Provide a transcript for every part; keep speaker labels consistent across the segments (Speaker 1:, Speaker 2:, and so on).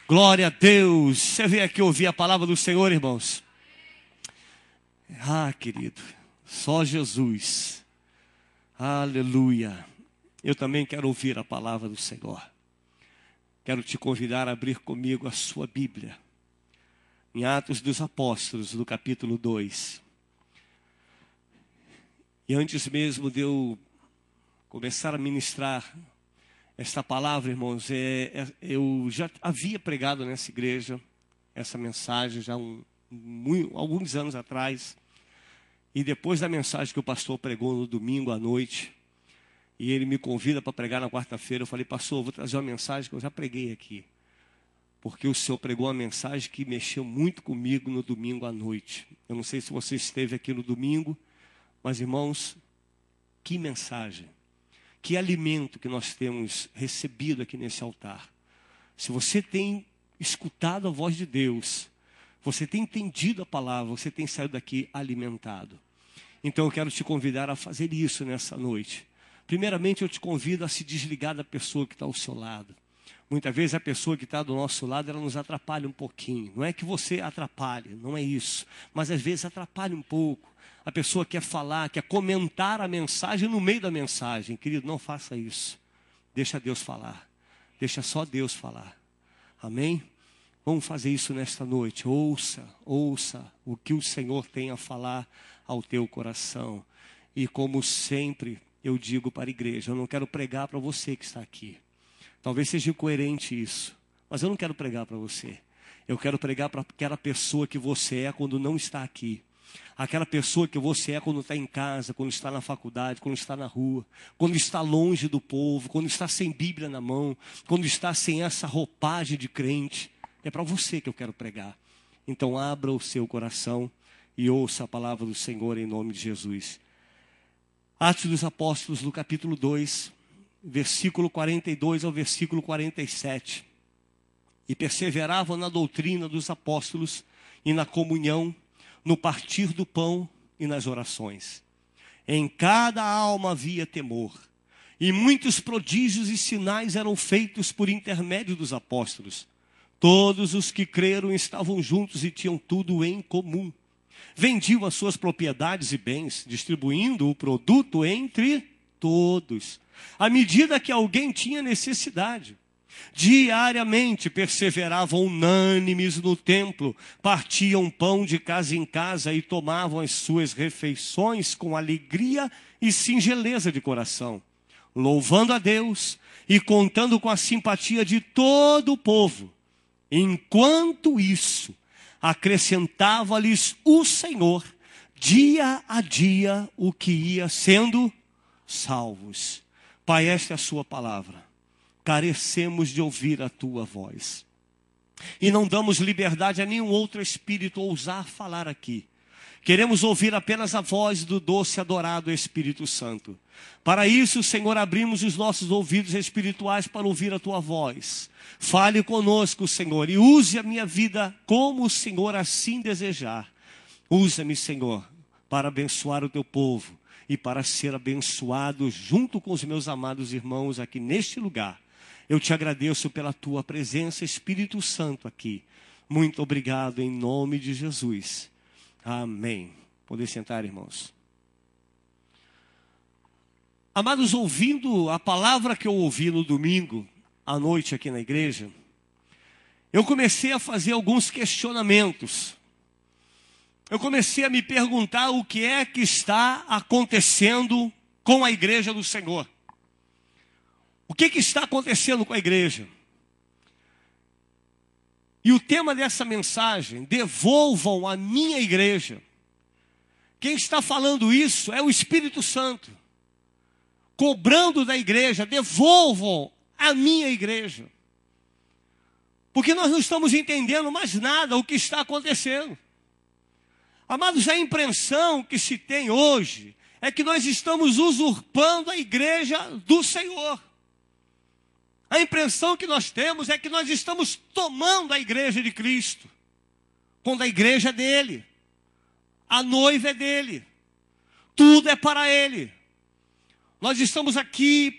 Speaker 1: Glória a Deus. Você veio aqui ouvir a palavra do Senhor, irmãos? Ah, querido, só Jesus. Aleluia. Eu também quero ouvir a palavra do Senhor. Quero te convidar a abrir comigo a sua Bíblia. Em Atos dos Apóstolos, no capítulo 2. E antes mesmo de eu começar a ministrar esta palavra, irmãos, eu já havia pregado nessa igreja essa mensagem já alguns anos atrás. E depois da mensagem que o pastor pregou no domingo à noite, e ele me convida para pregar na quarta-feira, eu falei: pastor, eu vou trazer uma mensagem que eu já preguei aqui. Porque o senhor pregou uma mensagem que mexeu muito comigo no domingo à noite. Eu não sei se você esteve aqui no domingo, mas, irmãos, que mensagem. Que alimento que nós temos recebido aqui nesse altar. Se você tem escutado a voz de Deus, você tem entendido a palavra, você tem saído daqui alimentado. Então eu quero te convidar a fazer isso nessa noite. Primeiramente eu te convido a se desligar da pessoa que está ao seu lado. Muitas vezes a pessoa que está do nosso lado, ela nos atrapalha um pouquinho. Não é que você atrapalhe, não é isso. Mas às vezes atrapalha um pouco. A pessoa quer falar, quer comentar a mensagem no meio da mensagem. Querido, não faça isso. Deixa Deus falar. Deixa só Deus falar. Amém? Vamos fazer isso nesta noite. Ouça o que o Senhor tem a falar ao teu coração. E como sempre eu digo para a igreja, eu não quero pregar para você que está aqui. Talvez seja incoerente isso, mas eu não quero pregar para você. Eu quero pregar para aquela pessoa que você é quando não está aqui. Aquela pessoa que você é quando está em casa, quando está na faculdade, quando está na rua, quando está longe do povo, quando está sem Bíblia na mão, quando está sem essa roupagem de crente. É para você que eu quero pregar. Então abra o seu coração e ouça a palavra do Senhor em nome de Jesus. Atos dos Apóstolos, no capítulo 2, versículo 42 ao versículo 47. E perseveravam na doutrina dos apóstolos e na comunhão, no partir do pão e nas orações. Em cada alma havia temor, e muitos prodígios e sinais eram feitos por intermédio dos apóstolos. Todos os que creram estavam juntos e tinham tudo em comum. Vendiam as suas propriedades e bens, distribuindo o produto entre todos, à medida que alguém tinha necessidade. Diariamente perseveravam unânimes no templo, partiam pão de casa em casa e tomavam as suas refeições com alegria e singeleza de coração, louvando a Deus e contando com a simpatia de todo o povo. Enquanto isso, acrescentava-lhes o Senhor, dia a dia, o que ia sendo salvos. Pai, esta é a sua palavra. Carecemos de ouvir a tua voz. E não damos liberdade a nenhum outro espírito ousar falar aqui. Queremos ouvir apenas a voz do doce adorado Espírito Santo. Para isso, Senhor, abrimos os nossos ouvidos espirituais para ouvir a tua voz. Fale conosco, Senhor, e use a minha vida como o Senhor assim desejar. Usa-me, Senhor, para abençoar o teu povo e para ser abençoado junto com os meus amados irmãos aqui neste lugar. Eu te agradeço pela tua presença, Espírito Santo, aqui. Muito obrigado em nome de Jesus. Amém. Poder sentar, irmãos. Amados, ouvindo a palavra que eu ouvi no domingo à noite aqui na igreja, eu comecei a fazer alguns questionamentos. Eu comecei a me perguntar o que é que está acontecendo com a igreja do Senhor. O que está acontecendo com a igreja? E o tema dessa mensagem, devolvam a minha igreja. Quem está falando isso é o Espírito Santo. Cobrando da igreja, devolvam a minha igreja. Porque nós não estamos entendendo mais nada o que está acontecendo. Amados, a impressão que se tem hoje é que nós estamos usurpando a igreja do Senhor. A impressão que nós temos é que nós estamos tomando a igreja de Cristo, quando a igreja é dele, a noiva é dele, tudo é para ele. Nós estamos aqui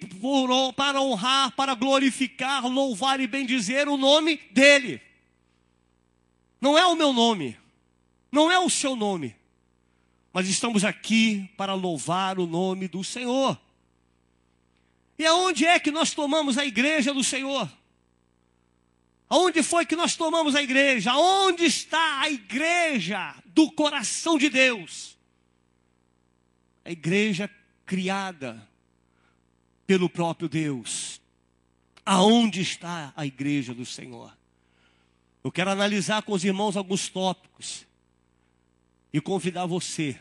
Speaker 1: para honrar, para glorificar, louvar e bendizer o nome dEle. Não é o meu nome, não é o seu nome, mas estamos aqui para louvar o nome do Senhor. E aonde é que nós tomamos a igreja do Senhor? Aonde foi que nós tomamos a igreja? Aonde está a igreja do coração de Deus? A igreja criada pelo próprio Deus. Aonde está a igreja do Senhor? Eu quero analisar com os irmãos alguns tópicos e convidar você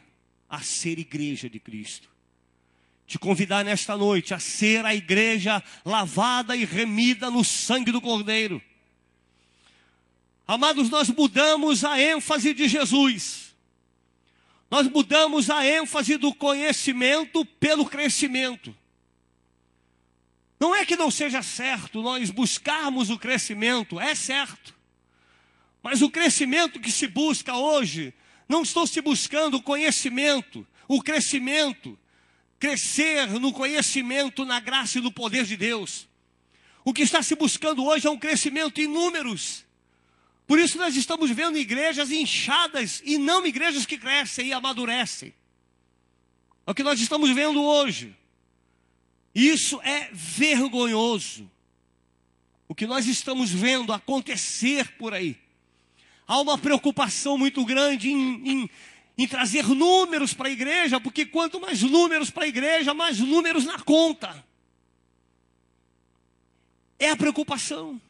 Speaker 1: a ser igreja de Cristo. Te convidar nesta noite a ser a igreja lavada e remida no sangue do Cordeiro. Amados, nós mudamos a ênfase de Jesus. Nós mudamos a ênfase do conhecimento pelo crescimento. Não é que não seja certo nós buscarmos o crescimento, é certo. Mas o crescimento que se busca hoje, não estou se buscando o conhecimento, o crescimento, crescer no conhecimento, na graça e no poder de Deus. O que está se buscando hoje é um crescimento em números. Por isso nós estamos vendo igrejas inchadas e não igrejas que crescem e amadurecem. É o que nós estamos vendo hoje. Isso é vergonhoso. O que nós estamos vendo acontecer por aí. Há uma preocupação muito grande em trazer números para a igreja, porque quanto mais números para a igreja, mais números na conta. É a preocupação.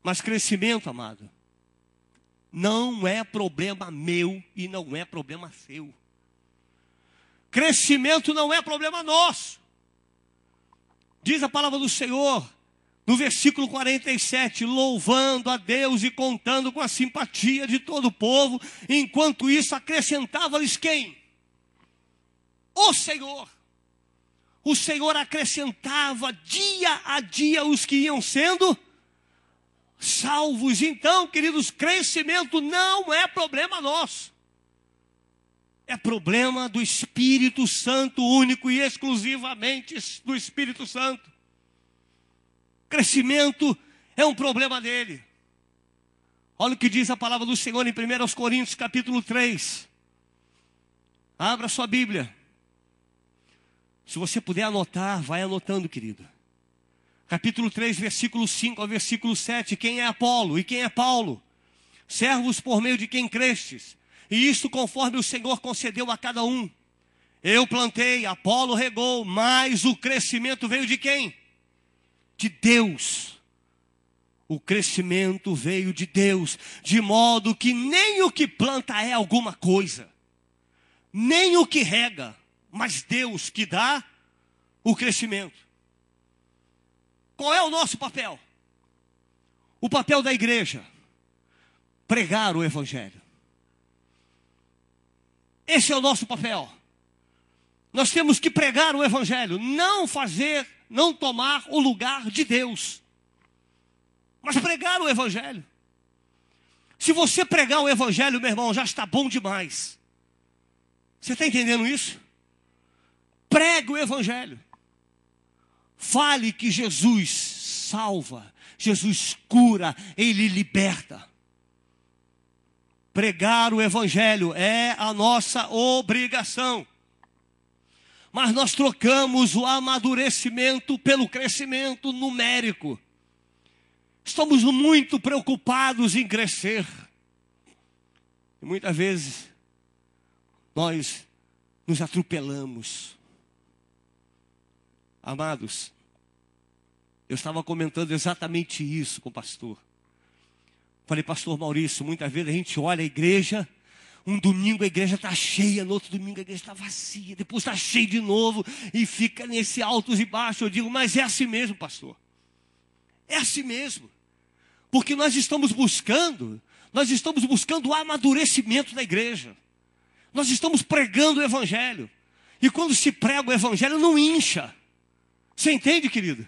Speaker 1: Mas crescimento, amado, não é problema meu e não é problema seu. Crescimento não é problema nosso. Diz a palavra do Senhor, no versículo 47, louvando a Deus e contando com a simpatia de todo o povo, enquanto isso acrescentava-lhes quem? O Senhor. O Senhor acrescentava dia a dia os que iam sendo salvos. Então, queridos, crescimento não é problema nosso. É problema do Espírito Santo, único e exclusivamente do Espírito Santo. Crescimento é um problema dele. Olha o que diz a palavra do Senhor em 1 Coríntios capítulo 3. Abra sua Bíblia. Se você puder anotar, vai anotando, querido. Capítulo 3, versículo 5 ao versículo 7. Quem é Apolo e quem é Paulo? Servos por meio de quem crestes. E isto conforme o Senhor concedeu a cada um. Eu plantei, Apolo regou, mas o crescimento veio de quem? De Deus. O crescimento veio de Deus, de modo que nem o que planta é alguma coisa, nem o que rega, mas Deus que dá o crescimento. Qual é o nosso papel? O papel da igreja: pregar o Evangelho. Esse é o nosso papel. Nós temos que pregar o Evangelho, não tomar o lugar de Deus, mas pregar o Evangelho. Se você pregar o Evangelho, meu irmão, já está bom demais. Você está entendendo isso? Pregue o Evangelho. Fale que Jesus salva, Jesus cura, Ele liberta. Pregar o Evangelho é a nossa obrigação. Mas nós trocamos o amadurecimento pelo crescimento numérico. Estamos muito preocupados em crescer. E muitas vezes nós nos atropelamos. Amados, eu estava comentando exatamente isso com o pastor. Falei, pastor Maurício, muitas vezes a gente olha a igreja, um domingo a igreja está cheia, no outro domingo a igreja está vazia, depois está cheia de novo e fica nesse altos e baixos. Eu digo, mas é assim mesmo, pastor. É assim mesmo. Porque nós estamos buscando o amadurecimento da igreja. Nós estamos pregando o Evangelho. E quando se prega o Evangelho, não incha. Você entende, querido?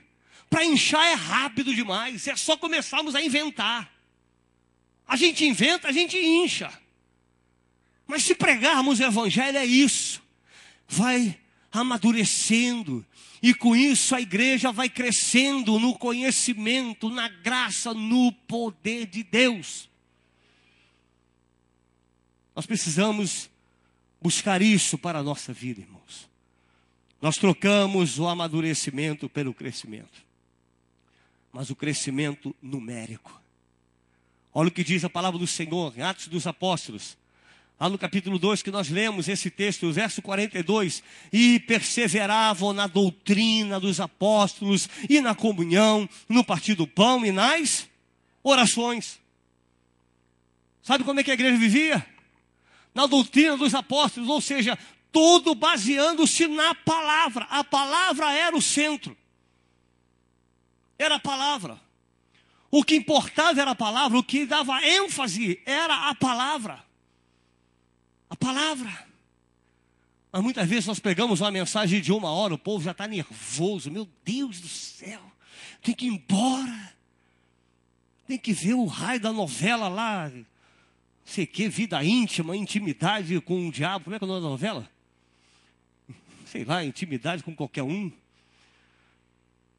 Speaker 1: Para inchar é rápido demais, é só começarmos a inventar. A gente inventa, a gente incha. Mas se pregarmos o Evangelho é isso. Vai amadurecendo. E com isso a igreja vai crescendo no conhecimento, na graça, no poder de Deus. Nós precisamos buscar isso para a nossa vida, irmãos. Nós trocamos o amadurecimento pelo crescimento. Mas o crescimento numérico. Olha o que diz a palavra do Senhor em Atos dos Apóstolos. Lá no capítulo 2 que nós lemos esse texto, o verso 42. E perseveravam na doutrina dos apóstolos e na comunhão, no partir do pão e nas orações. Sabe como é que a igreja vivia? Na doutrina dos apóstolos, ou seja, tudo baseando-se na palavra. A palavra era o centro. Era a palavra. O que importava era a palavra, o que dava ênfase era a palavra. A palavra. Mas muitas vezes nós pegamos uma mensagem de 1 hora, o povo já está nervoso. Meu Deus do céu, tem que ir embora. Tem que ver o raio da novela lá, não sei o que, vida íntima, intimidade com o diabo. Como é que é o nome da novela? Sei lá, intimidade com qualquer um.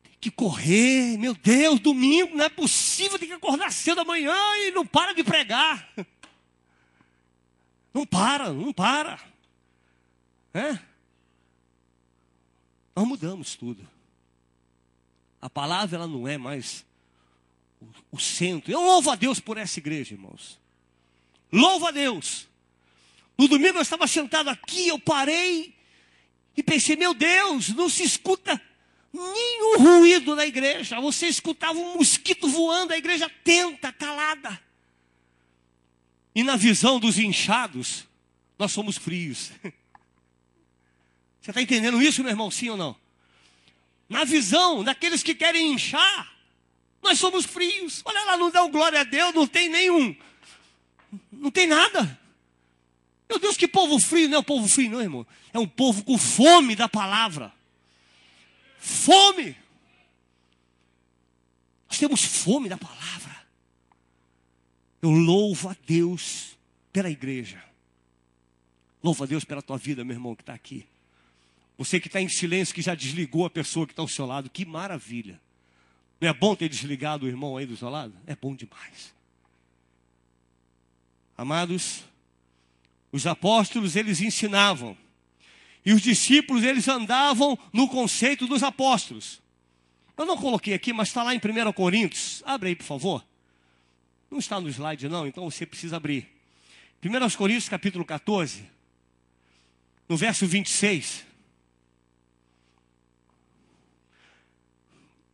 Speaker 1: Tem que correr, meu Deus, domingo, não é possível, tem que acordar cedo amanhã e não para de pregar. Não para. É? Nós mudamos tudo. A palavra ela não é mais o centro. Eu louvo a Deus por essa igreja, irmãos. Louvo a Deus. No domingo eu estava sentado aqui, eu parei e pensei, meu Deus, não se escuta nenhum ruído na igreja. Você escutava um mosquito voando, a igreja atenta, calada. E na visão dos inchados, nós somos frios. Você está entendendo isso, meu irmão? Sim ou não? Na visão daqueles que querem inchar, nós somos frios. Olha lá, não dá glória a Deus, não tem nenhum. Não tem nada. Meu Deus, que povo frio. Não é um povo frio, não, irmão. É um povo com fome da palavra. Fome. Nós temos fome da palavra. Eu louvo a Deus pela igreja. Louvo a Deus pela tua vida, meu irmão, que está aqui. Você que está em silêncio, que já desligou a pessoa que está ao seu lado. Que maravilha. Não é bom ter desligado o irmão aí do seu lado? É bom demais. Amados, os apóstolos, eles ensinavam. E os discípulos, eles andavam no conceito dos apóstolos. Eu não coloquei aqui, mas está lá em 1 Coríntios. Abre aí, por favor. Não está no slide não, então você precisa abrir. 1 Coríntios capítulo 14, no verso 26.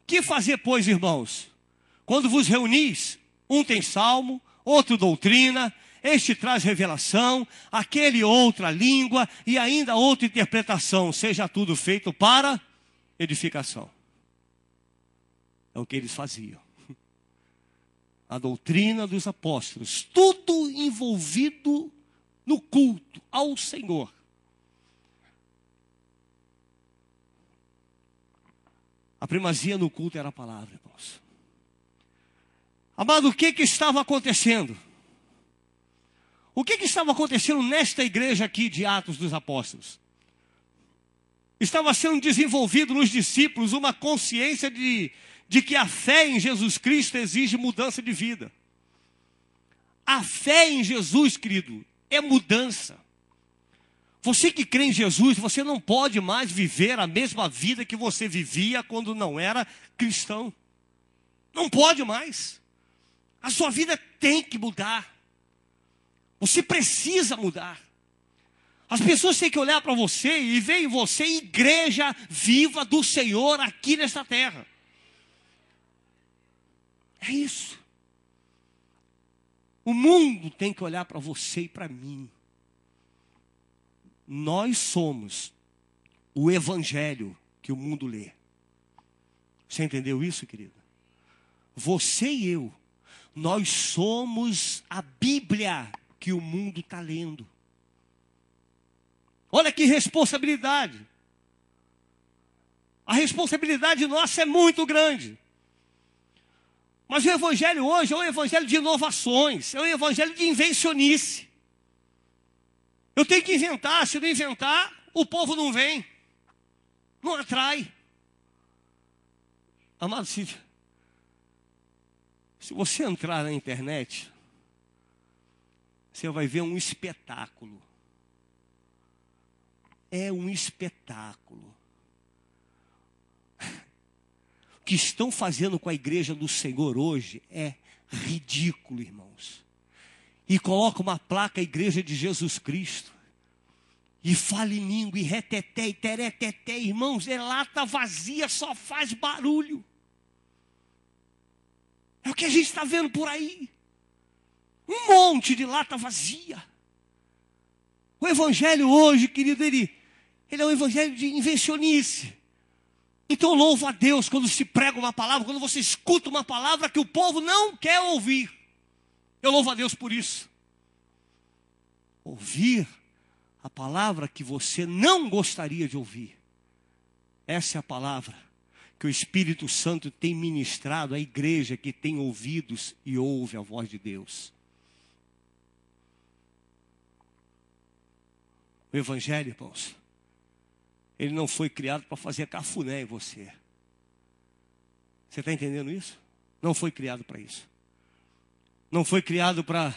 Speaker 1: Que fazer, pois, irmãos? Quando vos reunis, um tem salmo, outro doutrina, este traz revelação, aquele outra língua e ainda outra interpretação. Seja tudo feito para edificação. É o que eles faziam. A doutrina dos apóstolos, tudo envolvido no culto ao Senhor. A primazia no culto era a palavra, irmãos. Amado, o que estava acontecendo? O que estava acontecendo nesta igreja aqui de Atos dos Apóstolos? Estava sendo desenvolvido nos discípulos uma consciência de que a fé em Jesus Cristo exige mudança de vida. A fé em Jesus, querido, é mudança. Você que crê em Jesus, você não pode mais viver a mesma vida que você vivia quando não era cristão. Não pode mais. A sua vida tem que mudar. Você precisa mudar. As pessoas têm que olhar para você e ver em você igreja viva do Senhor aqui nesta terra. É isso. O mundo tem que olhar para você e para mim. Nós somos o evangelho que o mundo lê. Você entendeu isso, querido? Você e eu, nós somos a Bíblia que o mundo está lendo. Olha que responsabilidade. A responsabilidade nossa é muito grande. Mas o evangelho hoje é um evangelho de inovações, é um evangelho de invencionice. Eu tenho que inventar, se não inventar, o povo não vem. Não atrai. Amado, se você entrar na internet, você vai ver um espetáculo. É um espetáculo. O que estão fazendo com a igreja do Senhor hoje é ridículo, irmãos. E coloca uma placa, Igreja de Jesus Cristo. E fala em língua, e reteté, e tereteté, irmãos, é lata vazia, só faz barulho. É o que a gente está vendo por aí. Um monte de lata vazia. O evangelho hoje, querido, ele é um evangelho de invencionice. Então louvo a Deus quando se prega uma palavra, quando você escuta uma palavra que o povo não quer ouvir. Eu louvo a Deus por isso. Ouvir a palavra que você não gostaria de ouvir. Essa é a palavra que o Espírito Santo tem ministrado à igreja que tem ouvidos e ouve a voz de Deus. O evangelho, irmãos, ele não foi criado para fazer cafuné em você. Você está entendendo isso? Não foi criado para isso. Não foi criado para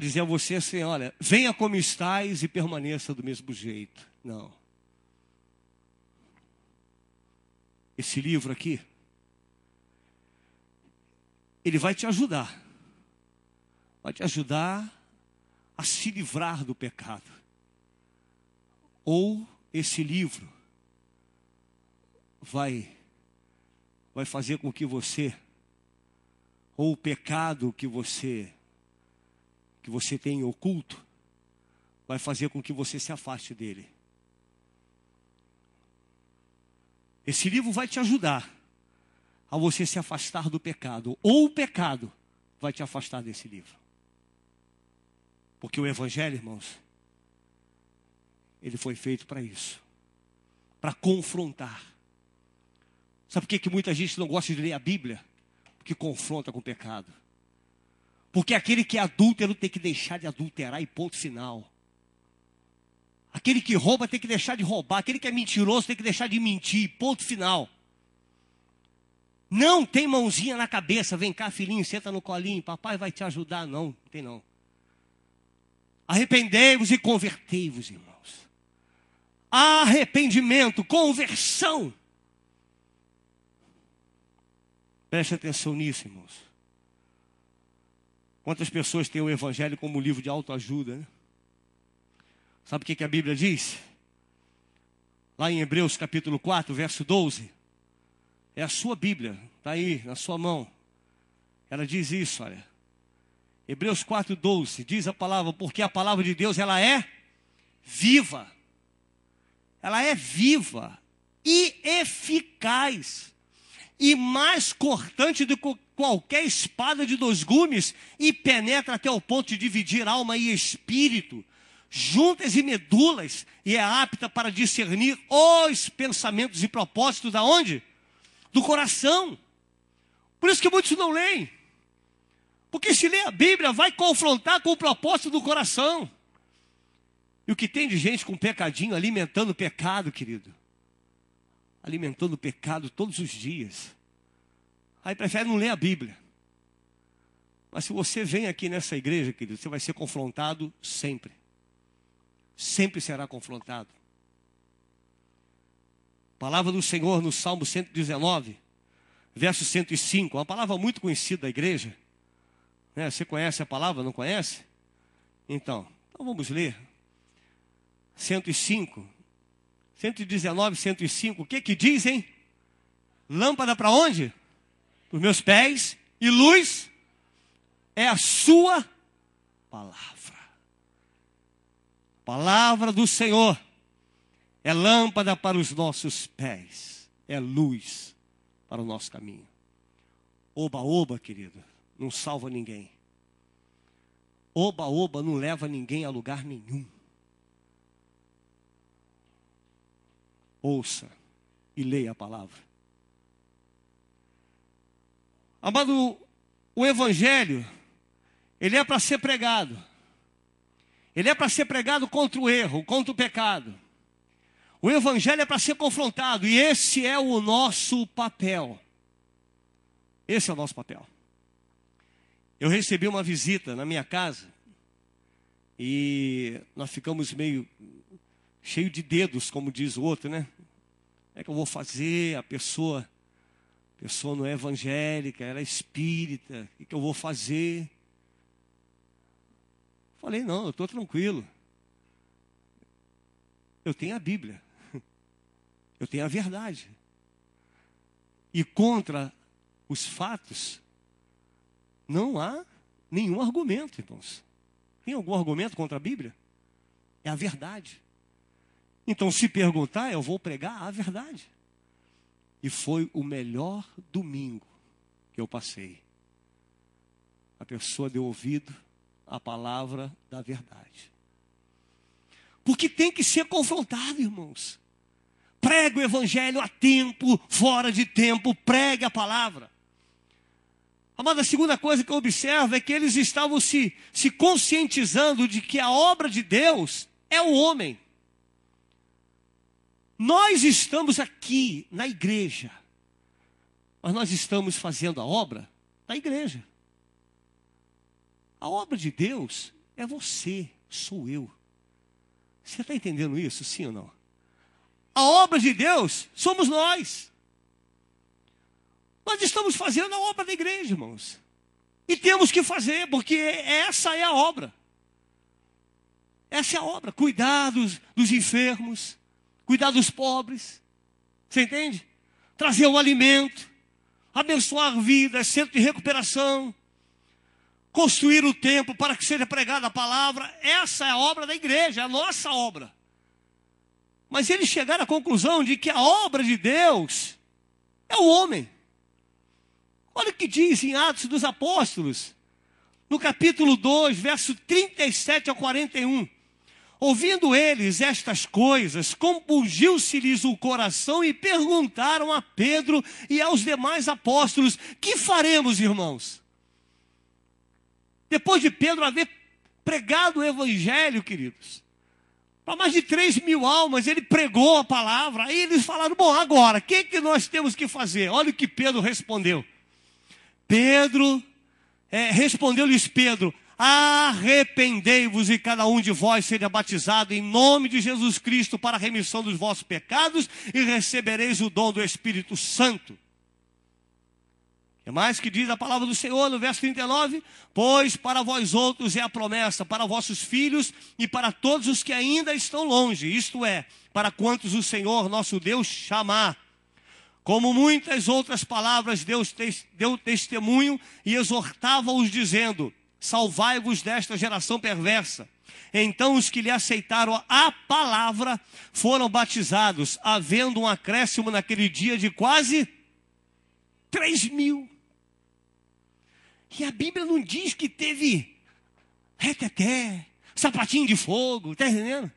Speaker 1: dizer a você assim, olha, venha como estás e permaneça do mesmo jeito. Não. Esse livro aqui, ele vai te ajudar. Vai te ajudar a se livrar do pecado. Ou esse livro vai fazer com que você, ou o pecado que você tem oculto, vai fazer com que você se afaste dele. Esse livro vai te ajudar a você se afastar do pecado, ou o pecado vai te afastar desse livro. Porque o evangelho, irmãos, ele foi feito para isso, para confrontar. Sabe por que muita gente não gosta de ler a Bíblia? Porque confronta com o pecado. Porque aquele que é adúltero tem que deixar de adulterar e ponto final. Aquele que rouba tem que deixar de roubar. Aquele que é mentiroso tem que deixar de mentir, ponto final. Não tem mãozinha na cabeça, vem cá filhinho, senta no colinho, papai vai te ajudar. Não tem não. Arrependei-vos e convertei-vos, irmãos. Arrependimento, conversão. Preste atenção nisso, irmãos. Quantas pessoas têm o evangelho como livro de autoajuda, né? Sabe o que a Bíblia diz? Lá em Hebreus capítulo 4, verso 12. É a sua Bíblia, está aí na sua mão. Ela diz isso, olha. Hebreus 4, 12, diz a palavra, porque a palavra de Deus, ela é viva. Ela é viva e eficaz. E mais cortante do que qualquer espada de 2 gumes, e penetra até o ponto de dividir alma e espírito, juntas e medulas, e é apta para discernir os pensamentos e propósitos da onde? Do coração. Por isso que muitos não leem. Porque se lê a Bíblia, vai confrontar com o propósito do coração. E o que tem de gente com pecadinho, alimentando o pecado, querido. Alimentando o pecado todos os dias. Aí prefere não ler a Bíblia. Mas se você vem aqui nessa igreja, querido, você vai ser confrontado sempre. Sempre será confrontado. Palavra do Senhor no Salmo 119, verso 105. Uma palavra muito conhecida da igreja. Né? Você conhece a palavra, não conhece? Então vamos ler. 105. 119, 105. O que dizem? Lâmpada para onde? Para os meus pés. E luz é a sua palavra. Palavra do Senhor é lâmpada para os nossos pés. É luz para o nosso caminho. Oba, oba, querido, não salva ninguém. Oba, oba, não leva ninguém a lugar nenhum. Ouça e leia a palavra. Amado, o evangelho, ele é para ser pregado. Ele é para ser pregado contra o erro, contra o pecado. O evangelho é para ser confrontado, e esse é o nosso papel. Esse é o nosso papel. Eu recebi uma visita na minha casa, e nós ficamos meio cheio de dedos, como diz o outro, né? O que eu vou fazer? A pessoa não é evangélica, ela é espírita, o que eu vou fazer? Falei, não, eu estou tranquilo. Eu tenho a Bíblia. Eu tenho a verdade. E contra os fatos, não há nenhum argumento, irmãos. Tem algum argumento contra a Bíblia? É a verdade. Então, se perguntar, eu vou pregar a verdade. E foi o melhor domingo que eu passei. A pessoa deu ouvido à palavra da verdade. Porque tem que ser confrontado, irmãos. Pregue o evangelho a tempo, fora de tempo, pregue a palavra. Amada, a segunda coisa que eu observo é que eles estavam se conscientizando de que a obra de Deus é o homem. Nós estamos aqui na igreja, mas nós estamos fazendo a obra da igreja. A obra de Deus é você, sou eu. Você está entendendo isso, sim ou não? A obra de Deus somos nós. Nós estamos fazendo a obra da igreja, irmãos. E temos que fazer, porque essa é a obra. Essa é a obra. Cuidar dos enfermos, cuidar dos pobres. Você entende? Trazer o alimento, abençoar vidas, centro de recuperação, construir o templo para que seja pregada a palavra. Essa é a obra da igreja, é a nossa obra. Mas eles chegaram à conclusão de que a obra de Deus é o homem. Olha o que diz em Atos dos Apóstolos, no capítulo 2, verso 37 ao 41. Ouvindo eles estas coisas, compungiu-se-lhes o coração e perguntaram a Pedro e aos demais apóstolos: que faremos, irmãos? Depois de Pedro haver pregado o evangelho, queridos, para mais de 3.000 almas, ele pregou a palavra. Aí eles falaram, bom, agora, o que nós temos que fazer? Olha o que Pedro respondeu. Respondeu-lhes Pedro: arrependei-vos e cada um de vós seja batizado em nome de Jesus Cristo para a remissão dos vossos pecados e recebereis o dom do Espírito Santo. O que mais que diz a palavra do Senhor no verso 39? Pois para vós outros é a promessa, para vossos filhos e para todos os que ainda estão longe, isto é, para quantos o Senhor nosso Deus chamar. Como muitas outras palavras, Deus deu testemunho e exortava-os dizendo: salvai-vos desta geração perversa. Então os que lhe aceitaram a palavra foram batizados, havendo um acréscimo naquele dia de quase 3.000. E a Bíblia não diz que teve reteté, sapatinho de fogo, está entendendo?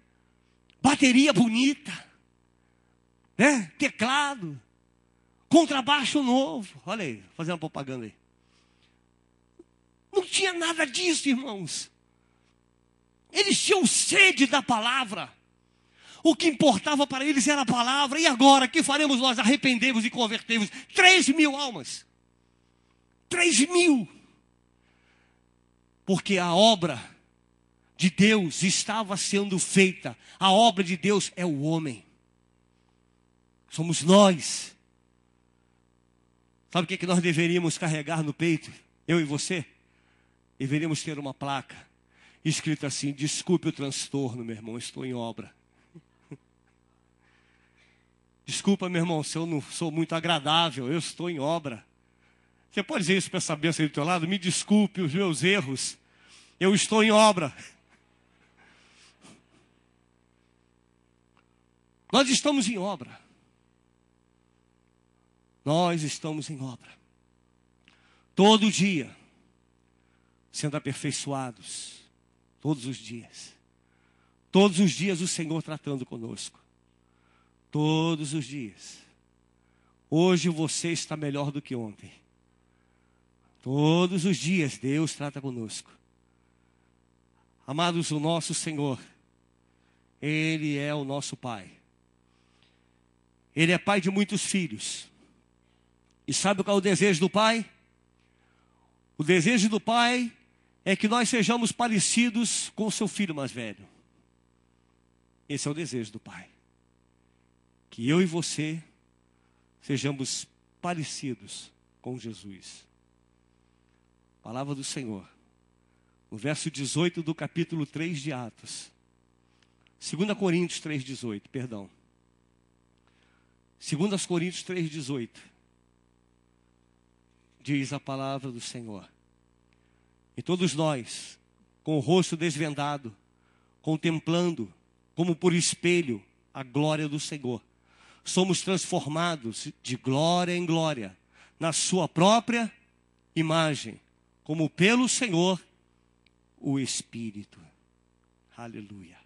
Speaker 1: Bateria bonita, né? Teclado, contrabaixo novo. Olha aí, fazendo propaganda aí. Não tinha nada disso, irmãos. Eles tinham sede da palavra. O que importava para eles era a palavra. E agora, o que faremos nós? Arrependemos e convertemos 3.000 almas. 3.000. Porque a obra de Deus estava sendo feita. A obra de Deus é o homem. Somos nós. Sabe o que nós deveríamos carregar no peito? Eu e você? Deveríamos ter uma placa escrita assim: desculpe o transtorno, meu irmão, estou em obra. Desculpa, meu irmão, se eu não sou muito agradável, eu estou em obra. Você pode dizer isso para essa bênção aí do teu lado? Me desculpe os meus erros, eu estou em obra. Nós estamos em obra. Nós estamos em obra. Todo dia, sendo aperfeiçoados. Todos os dias. Todos os dias o Senhor tratando conosco. Todos os dias. Hoje você está melhor do que ontem. Todos os dias Deus trata conosco. Amados, o nosso Senhor, Ele é o nosso Pai. Ele é pai de muitos filhos. E sabe qual é o desejo do pai? O desejo do pai é que nós sejamos parecidos com o seu filho mais velho. Esse é o desejo do pai. Que eu e você sejamos parecidos com Jesus. Palavra do Senhor. No verso 18 do capítulo 3 de Atos. 2 Coríntios 3,18, perdão. 2 Coríntios 3,18. Diz a palavra do Senhor. E todos nós, com o rosto desvendado, contemplando, como por espelho, a glória do Senhor, somos transformados de glória em glória, na sua própria imagem, como pelo Senhor, o Espírito. Aleluia.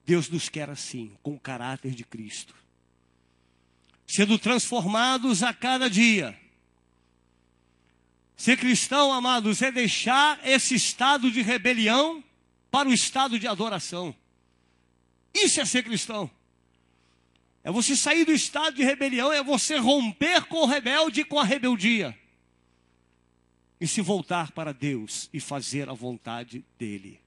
Speaker 1: Deus nos quer assim, com o caráter de Cristo. Sendo transformados a cada dia. Ser cristão, amados, é deixar esse estado de rebelião para o estado de adoração. Isso é ser cristão. É você sair do estado de rebelião, é você romper com o rebelde e com a rebeldia. E se voltar para Deus e fazer a vontade dEle.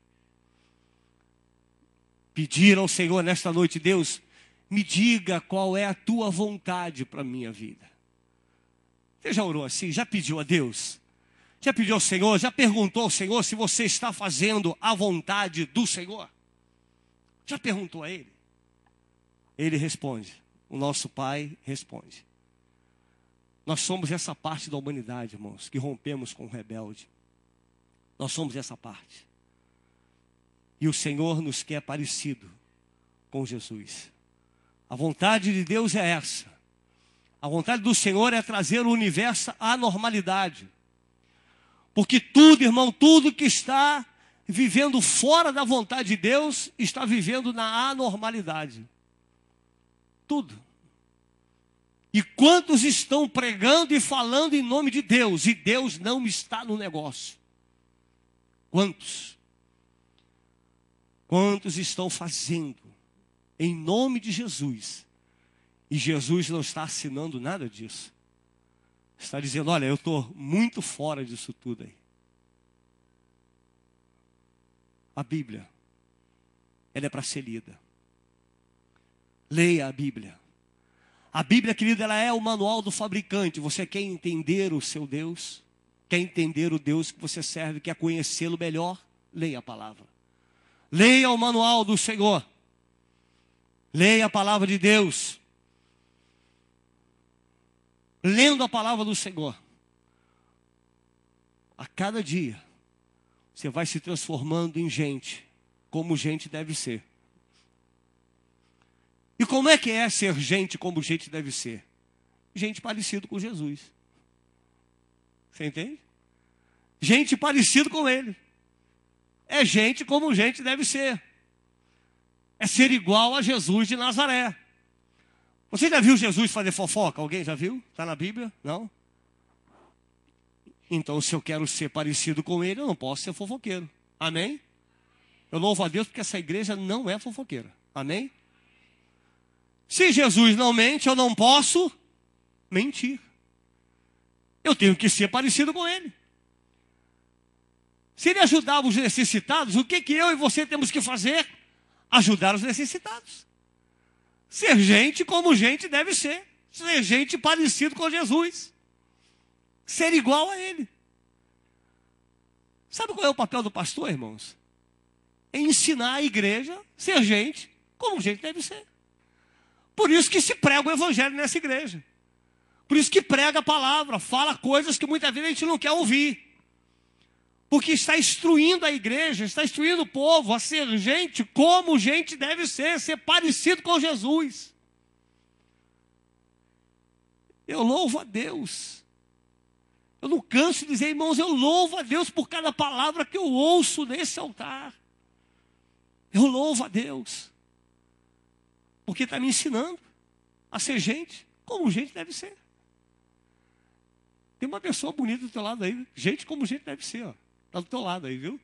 Speaker 1: Pedir ao Senhor nesta noite, Deus, me diga qual é a tua vontade para a minha vida. Você já orou assim? Já pediu a Deus? Já pediu ao Senhor? Já perguntou ao Senhor se você está fazendo a vontade do Senhor? Já perguntou a Ele? Ele responde. O nosso Pai responde. Nós somos essa parte da humanidade, irmãos, que rompemos com o rebelde. Nós somos essa parte. E o Senhor nos quer parecido com Jesus. A vontade de Deus é essa. A vontade do Senhor é trazer o universo à normalidade. Porque tudo, irmão, tudo que está vivendo fora da vontade de Deus, está vivendo na anormalidade. Tudo. E quantos estão pregando e falando em nome de Deus, e Deus não está no negócio? Quantos? Quantos estão fazendo em nome de Jesus, e Jesus não está assinando nada disso? Está dizendo, olha, eu estou muito fora disso tudo aí. A Bíblia, ela é para ser lida. Leia a Bíblia. A Bíblia, querida, ela é o manual do fabricante. Você quer entender o seu Deus? Quer entender o Deus que você serve? Quer conhecê-lo melhor? Leia a palavra. Leia o manual do Senhor. Leia a palavra de Deus. Lendo a palavra do Senhor, a cada dia, você vai se transformando em gente, como gente deve ser. E como é que é ser gente como gente deve ser? Gente parecido com Jesus. Você entende? Gente parecido com Ele. É gente como gente deve ser. É ser igual a Jesus de Nazaré. Você já viu Jesus fazer fofoca? Alguém já viu? Está na Bíblia? Não? Então, se eu quero ser parecido com Ele, eu não posso ser fofoqueiro. Amém? Eu louvo a Deus porque essa igreja não é fofoqueira. Amém? Se Jesus não mente, eu não posso mentir. Eu tenho que ser parecido com Ele. Se Ele ajudava os necessitados, o que eu e você temos que fazer? Ajudar os necessitados. Ser gente como gente deve ser. Ser gente parecido com Jesus. Ser igual a Ele. Sabe qual é o papel do pastor, irmãos? É ensinar a igreja a ser gente como gente deve ser. Por isso que se prega o evangelho nessa igreja. Por isso que prega a palavra, fala coisas que muitas vezes a gente não quer ouvir. Porque está instruindo a igreja, está instruindo o povo a ser gente como gente deve ser parecido com Jesus. Eu louvo a Deus. Eu não canso de dizer, irmãos, eu louvo a Deus por cada palavra que eu ouço nesse altar. Eu louvo a Deus. Porque está me ensinando a ser gente como gente deve ser. Tem uma pessoa bonita do teu lado aí, gente como gente deve ser, ó. Está do teu lado aí, viu?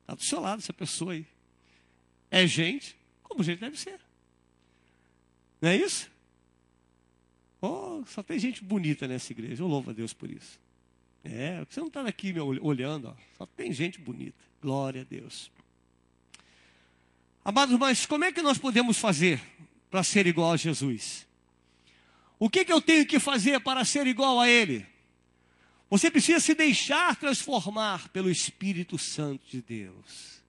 Speaker 1: Está do seu lado essa pessoa aí. É gente como gente deve ser. Não é isso? Oh, só tem gente bonita nessa igreja. Eu louvo a Deus por isso. Você não está aqui me olhando, ó. Só tem gente bonita. Glória a Deus. Amados, mas como é que nós podemos fazer para ser igual a Jesus? O que eu tenho que fazer para ser igual a Ele? Você precisa se deixar transformar pelo Espírito Santo de Deus.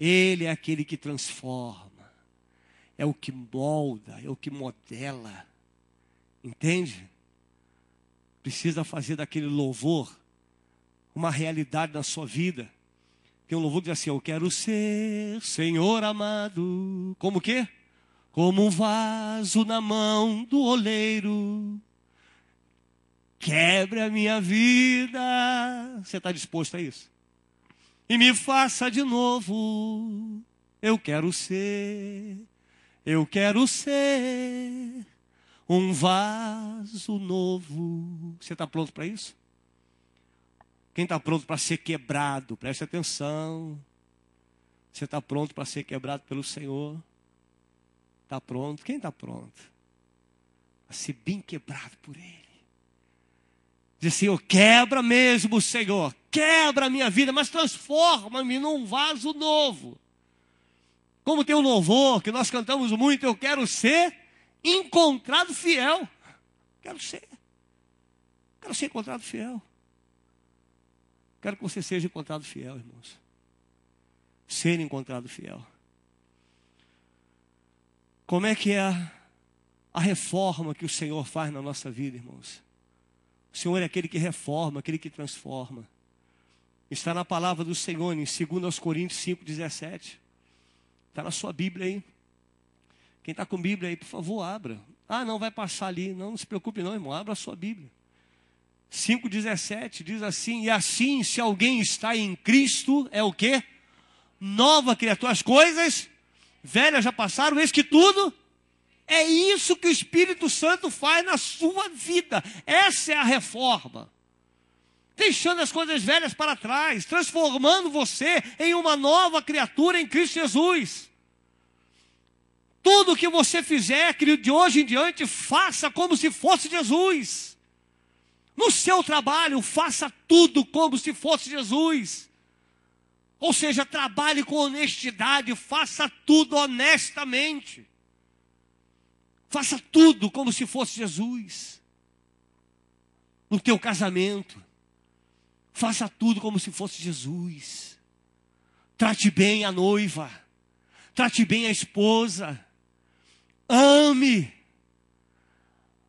Speaker 1: Ele é aquele que transforma. É o que molda, é o que modela. Entende? Precisa fazer daquele louvor uma realidade na sua vida. Tem um louvor que diz assim: eu quero ser, Senhor amado, como o quê? Como um vaso na mão do oleiro. Quebre a minha vida. Você está disposto a isso? E me faça de novo. Eu quero ser um vaso novo. Você está pronto para isso? Quem está pronto para ser quebrado? Preste atenção. Você está pronto para ser quebrado pelo Senhor? Está pronto? Quem está pronto? Para ser bem quebrado por Ele. Diz Senhor, quebra mesmo, Senhor. Quebra a minha vida, mas transforma-me num vaso novo. Como tem um louvor que nós cantamos muito, eu quero ser encontrado fiel. Quero ser encontrado fiel. Quero que você seja encontrado fiel, irmãos. Ser encontrado fiel. Como é que é a reforma que o Senhor faz na nossa vida, irmãos? O Senhor é aquele que reforma, aquele que transforma. Está na palavra do Senhor, em 2 Coríntios 5,17. Está na sua Bíblia aí. Quem está com Bíblia aí, por favor, abra. Ah, não vai passar ali. Não se preocupe não, irmão. Abra a sua Bíblia. 5,17 diz assim: e assim, se alguém está em Cristo, é o quê? Nova criatura. As coisas velhas já passaram, eis que tudo. É isso que o Espírito Santo faz na sua vida. Essa é a reforma. Deixando as coisas velhas para trás, transformando você em uma nova criatura em Cristo Jesus. Tudo que você fizer, querido, de hoje em diante, faça como se fosse Jesus. No seu trabalho, faça tudo como se fosse Jesus. Ou seja, trabalhe com honestidade, faça tudo honestamente. Faça tudo como se fosse Jesus. No teu casamento, faça tudo como se fosse Jesus. Trate bem a noiva. Trate bem a esposa. Ame.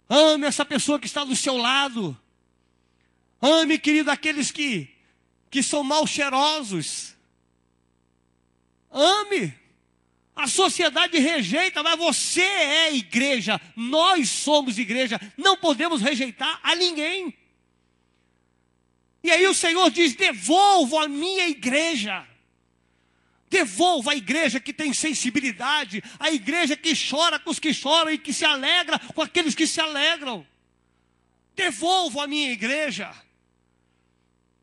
Speaker 1: Ame essa pessoa que está do seu lado. Ame, querido, aqueles que são mal cheirosos. Ame. A sociedade rejeita, mas você é igreja. Nós somos igreja. Não podemos rejeitar a ninguém. E aí o Senhor diz: devolvo a minha igreja. Devolva a igreja que tem sensibilidade. A igreja que chora com os que choram e que se alegra com aqueles que se alegram. Devolvo a minha igreja.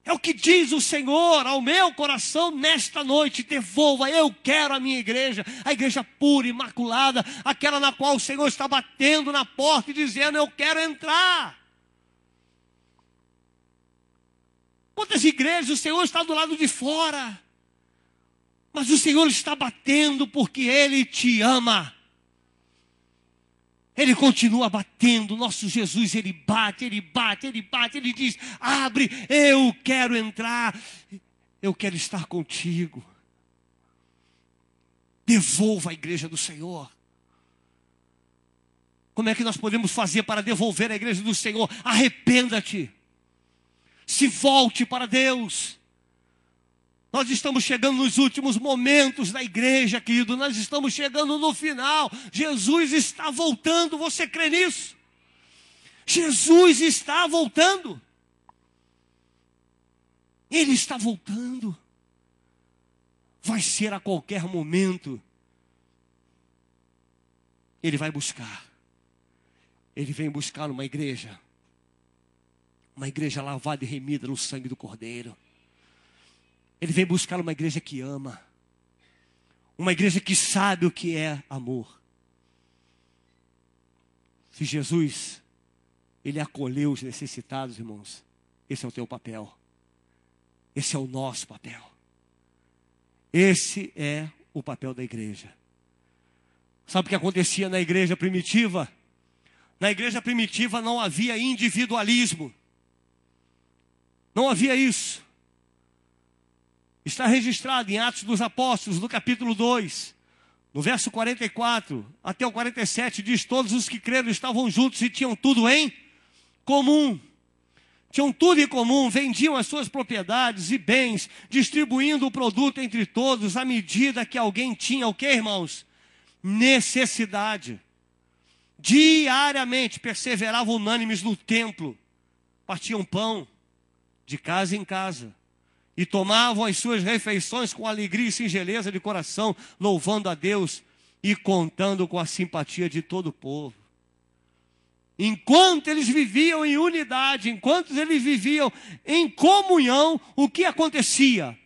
Speaker 1: É o que diz o Senhor ao meu coração nesta noite. Devolva, eu quero a minha igreja. A igreja pura, imaculada. Aquela na qual o Senhor está batendo na porta e dizendo: eu quero entrar. Quantas igrejas o Senhor está do lado de fora? Mas o Senhor está batendo porque Ele te ama. Ele continua batendo. Nosso Jesus, Ele bate, Ele bate, Ele bate. Ele diz: abre, eu quero entrar. Eu quero estar contigo. Devolva a igreja do Senhor. Como é que nós podemos fazer para devolver a igreja do Senhor? Arrependa-te. Se volte para Deus. Nós estamos chegando nos últimos momentos da igreja, querido. Nós estamos chegando no final. Jesus está voltando. Você crê nisso? Jesus está voltando. Ele está voltando. Vai ser a qualquer momento. Ele vai buscar. Ele vem buscar uma igreja. Uma igreja lavada e remida no sangue do Cordeiro. Ele vem buscar uma igreja que ama. Uma igreja que sabe o que é amor. Se Jesus, Ele acolheu os necessitados, irmãos, esse é o teu papel. Esse é o nosso papel. Esse é o papel da igreja. Sabe o que acontecia na igreja primitiva? Na igreja primitiva não havia individualismo. Não havia isso. Está registrado em Atos dos Apóstolos, no capítulo 2, no verso 44 até o 47, diz: todos os que creram estavam juntos e tinham tudo em comum. Tinham tudo em comum, vendiam as suas propriedades e bens, distribuindo o produto entre todos, à medida que alguém tinha o quê, irmãos? Necessidade. Diariamente perseveravam unânimes no templo, partiam pão de casa em casa e tomavam as suas refeições com alegria e singeleza de coração, louvando a Deus e contando com a simpatia de todo o povo. Enquanto eles viviam em unidade, enquanto eles viviam em comunhão, o que acontecia?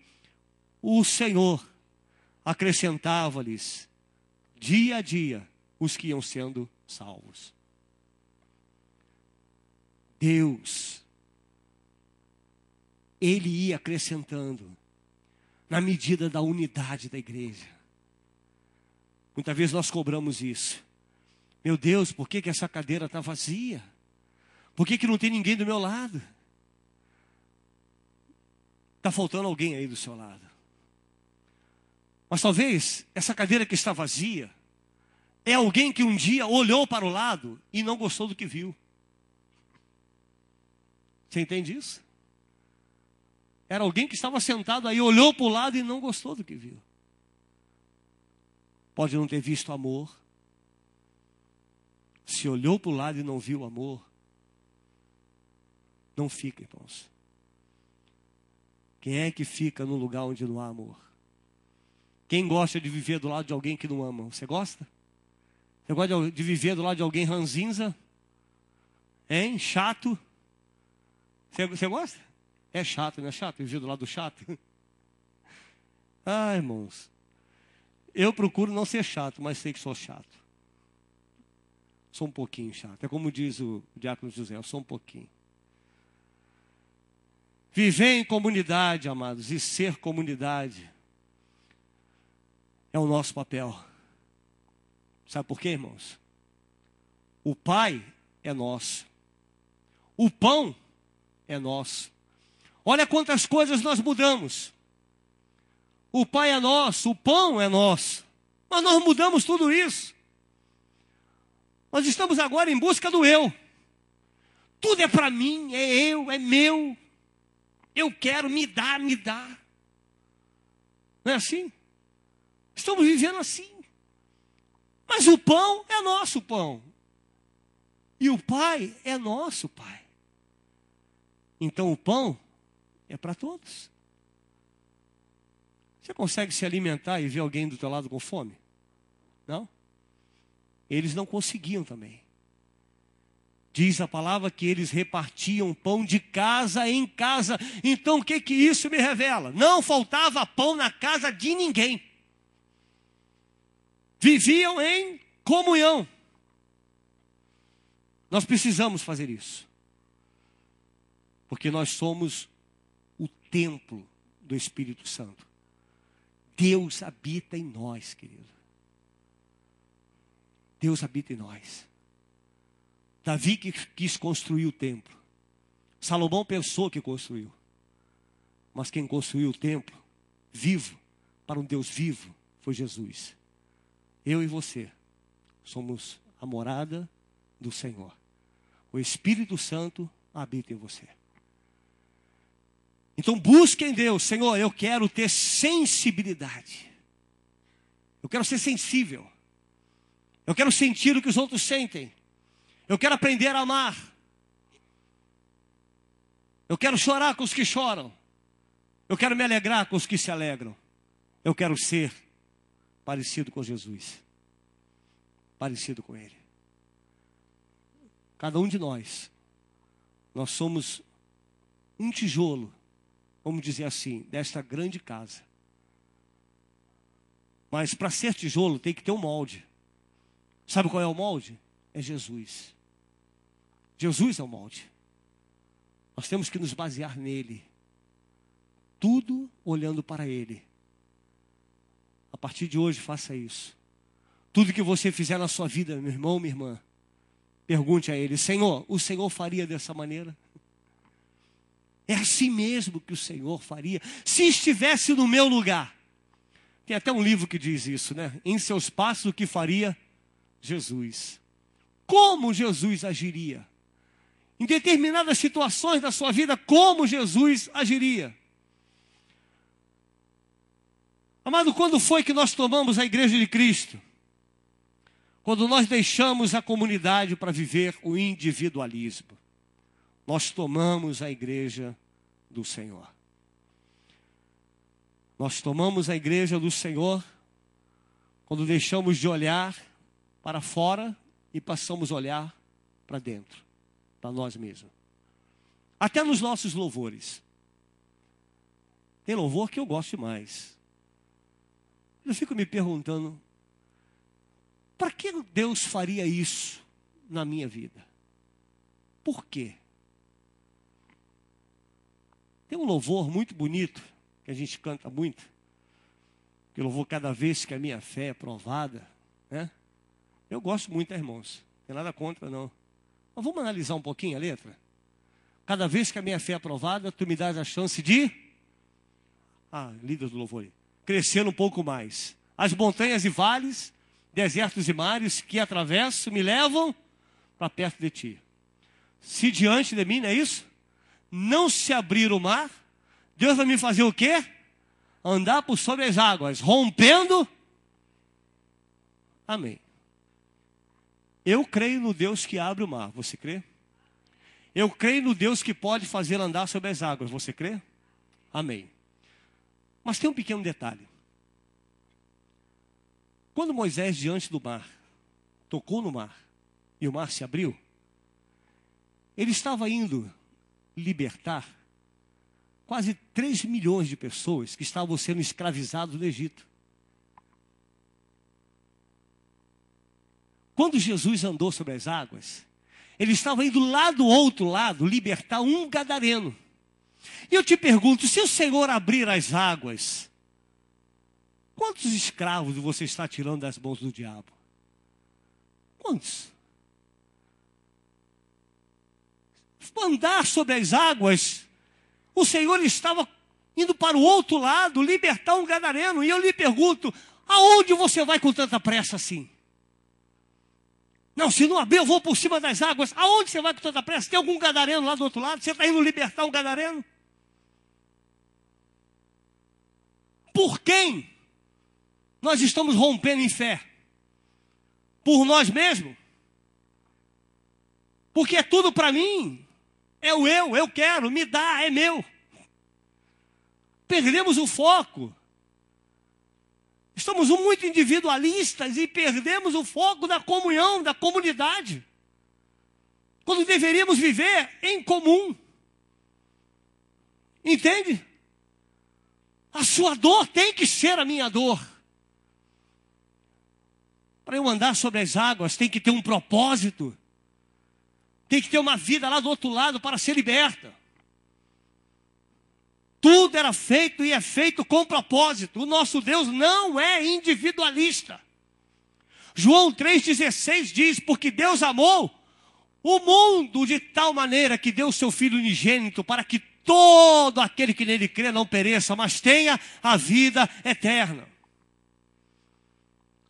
Speaker 1: O Senhor acrescentava-lhes dia a dia os que iam sendo salvos. Deus, Ele ia acrescentando na medida da unidade da igreja. Muitas vezes nós cobramos isso. Meu Deus, por que essa cadeira está vazia? Por que não tem ninguém do meu lado? Está faltando alguém aí do seu lado. Mas talvez essa cadeira que está vazia é alguém que um dia olhou para o lado e não gostou do que viu. Você entende isso? Era alguém que estava sentado aí, olhou para o lado e não gostou do que viu. Pode não ter visto amor. Se olhou para o lado e não viu amor, não fica, irmãos. Quem é que fica no lugar onde não há amor? Quem gosta de viver do lado de alguém que não ama? Você gosta? Você gosta de viver do lado de alguém ranzinza? Hein? Chato? Você gosta? É chato, não é chato? Viver do lado do chato? Ah, irmãos. Eu procuro não ser chato, mas sei que sou chato. Sou um pouquinho chato. É como diz o diácono José, eu sou um pouquinho. Viver em comunidade, amados, e ser comunidade é o nosso papel. Sabe por quê, irmãos? O Pai é nosso. O pão é nosso. Olha quantas coisas nós mudamos. O Pai é nosso, o pão é nosso. Mas nós mudamos tudo isso. Nós estamos agora em busca do eu. Tudo é para mim, é eu, é meu. Eu quero, me dá, me dá. Não é assim? Estamos vivendo assim. Mas o pão é nosso pão. E o Pai é nosso Pai. Então o pão é para todos. Você consegue se alimentar e ver alguém do teu lado com fome? Não? Eles não conseguiam também. Diz a palavra que eles repartiam pão de casa em casa. Então o que isso me revela? Não faltava pão na casa de ninguém. Viviam em comunhão. Nós precisamos fazer isso. Porque nós somos o templo do Espírito Santo. Deus habita em nós, querido. Deus habita em nós. Davi que quis construir o templo. Salomão pensou que construiu. Mas quem construiu o templo, vivo, para um Deus vivo, foi Jesus. Eu e você somos a morada do Senhor. O Espírito Santo habita em você. Então busque em Deus. Senhor, eu quero ter sensibilidade. Eu quero ser sensível. Eu quero sentir o que os outros sentem. Eu quero aprender a amar. Eu quero chorar com os que choram. Eu quero me alegrar com os que se alegram. Eu quero ser parecido com Jesus. Parecido com Ele. Cada um de nós somos um tijolo, vamos dizer assim, desta grande casa. Mas para ser tijolo tem que ter um molde. Sabe qual é o molde? É Jesus. Jesus é o molde. Nós temos que nos basear nele. Tudo olhando para ele. A partir de hoje, faça isso. Tudo que você fizer na sua vida, meu irmão, minha irmã, pergunte a ele: Senhor, o Senhor faria dessa maneira? É assim mesmo que o Senhor faria? Se estivesse no meu lugar. Tem até um livro que diz isso, né? Em seus passos, o que faria Jesus? Como Jesus agiria? Em determinadas situações da sua vida, como Jesus agiria? Amado, quando foi que nós tomamos a igreja de Cristo? Quando nós deixamos a comunidade para viver o individualismo. Nós tomamos a igreja do Senhor. Nós tomamos a igreja do Senhor quando deixamos de olhar para fora e passamos a olhar para dentro, para nós mesmos. Até nos nossos louvores. Tem louvor que eu gosto mais. Eu fico me perguntando, para que Deus faria isso na minha vida? Por quê? Tem um louvor muito bonito, que a gente canta muito, que louvor cada vez que a minha fé é provada, né? Eu gosto muito, irmãos, não tem nada contra não. Mas vamos analisar um pouquinho a letra? Cada vez que a minha fé é provada, tu me dás a chance de... líder do louvor aí. Crescer um pouco mais. As montanhas e vales, desertos e mares que atravesso me levam para perto de ti. Se diante de mim, não é isso? Não se abrir o mar, Deus vai me fazer o quê? Andar por sobre as águas, rompendo. Amém. Eu creio no Deus que abre o mar, você crê? Eu creio no Deus que pode fazer andar sobre as águas, você crê? Amém. Mas tem um pequeno detalhe. Quando Moisés, diante do mar, tocou no mar, e o mar se abriu, ele estava indo libertar quase 3 milhões de pessoas que estavam sendo escravizadas no Egito. Quando Jesus andou sobre as águas, ele estava indo lá do outro lado libertar um gadareno. E eu te pergunto, se o Senhor abrir as águas, quantos escravos você está tirando das mãos do diabo? Quantos? Andar sobre as águas, o Senhor estava indo para o outro lado, libertar um gadareno. E eu lhe pergunto, aonde você vai com tanta pressa assim? Não, se não abrir, eu vou por cima das águas. Aonde você vai com tanta pressa? Tem algum gadareno lá do outro lado? Você está indo libertar um gadareno? Por quem nós estamos rompendo em fé? Por nós mesmos? Porque é tudo para mim. É o eu quero, me dá, é meu. Perdemos o foco. Estamos muito individualistas e perdemos o foco da comunhão, da comunidade. Quando deveríamos viver em comum. Entende? A sua dor tem que ser a minha dor. Para eu andar sobre as águas, tem que ter um propósito. Tem que ter uma vida lá do outro lado para ser liberta. Tudo era feito e é feito com propósito. O nosso Deus não é individualista. João 3,16 diz, porque Deus amou o mundo de tal maneira que deu o seu Filho unigênito para que todo aquele que nele crê não pereça, mas tenha a vida eterna.